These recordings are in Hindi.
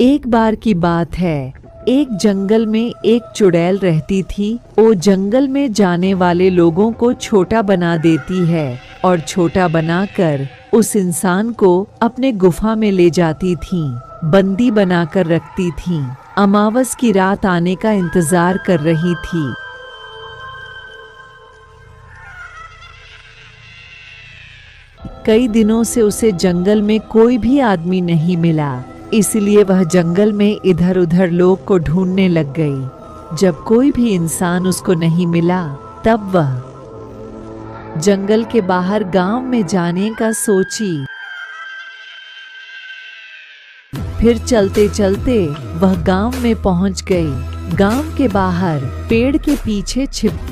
एक बार की बात है, एक जंगल में एक चुड़ैल रहती थी। वो जंगल में जाने वाले लोगों को छोटा बना देती है और छोटा बनाकर उस इंसान को अपने गुफा में ले जाती थी, बंदी बनाकर रखती थी। अमावस की रात आने का इंतजार कर रही थी। कई दिनों से उसे जंगल में कोई भी आदमी नहीं मिला, इसलिए वह जंगल में इधर उधर लोग को ढूंढने लग गई। जब कोई भी इंसान उसको नहीं मिला, तब वह जंगल के बाहर गांव में जाने का सोची। फिर चलते चलते वह गांव में पहुंच गई। गांव के बाहर पेड़ के पीछे छिप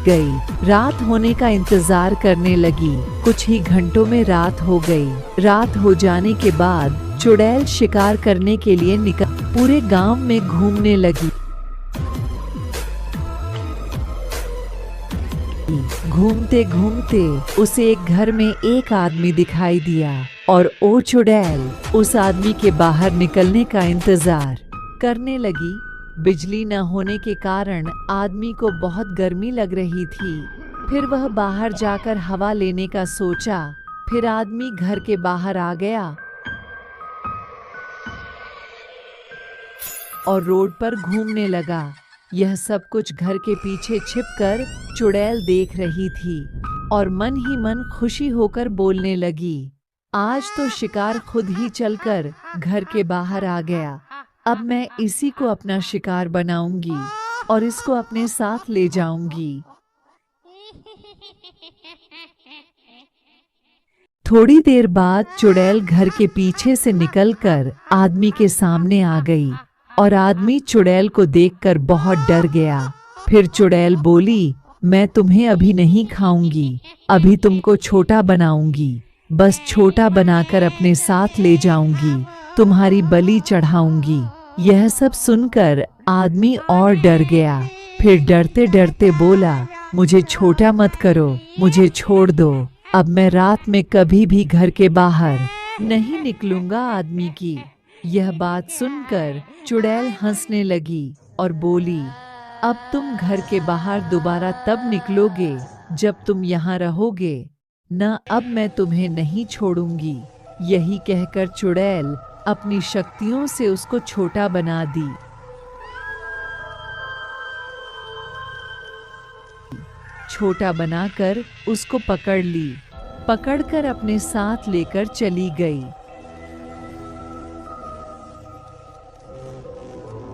गई। रात होने का इंतजार करने लगी। कुछ ही घंटों में रात हो गई। रात हो जाने के बाद चुड़ैल शिकार करने के लिए पूरे गांव में घूमने लगी। घूमते घूमते उसे एक घर में एक आदमी दिखाई दिया और वो चुड़ैल उस आदमी के बाहर निकलने का इंतजार करने लगी। बिजली न होने के कारण आदमी को बहुत गर्मी लग रही थी। फिर वह बाहर जाकर हवा लेने का सोचा। फिर आदमी घर के बाहर आ गया और रोड पर घूमने लगा। यह सब कुछ घर के पीछे छिपकर चुड़ैल देख रही थी और मन ही मन खुशी होकर बोलने लगी, आज तो शिकार खुद ही चलकर घर के बाहर आ गया। अब मैं इसी को अपना शिकार बनाऊंगी और इसको अपने साथ ले जाऊंगी। थोड़ी देर बाद चुड़ैल घर के पीछे से निकलकर आदमी के सामने आ गई और आदमी चुड़ैल को देखकर बहुत डर गया। फिर चुड़ैल बोली, मैं तुम्हें अभी नहीं खाऊंगी, अभी तुमको छोटा बनाऊंगी, बस छोटा बनाकर अपने साथ ले जाऊंगी, तुम्हारी बलि चढ़ाऊंगी। यह सब सुनकर आदमी और डर गया। फिर डरते डरते बोला, मुझे छोटा मत करो, मुझे छोड़ दो, अब मैं रात में कभी भी घर के बाहर नहीं निकलूंगा। आदमी की यह बात सुनकर चुड़ैल हंसने लगी और बोली, अब तुम घर के बाहर दोबारा तब निकलोगे जब तुम यहाँ रहोगे न, अब मैं तुम्हें नहीं छोड़ूंगी। यही कहकर चुड़ैल अपनी शक्तियों से उसको छोटा बना दी। छोटा बनाकर उसको पकड़ ली, पकड़कर अपने साथ लेकर चली गई।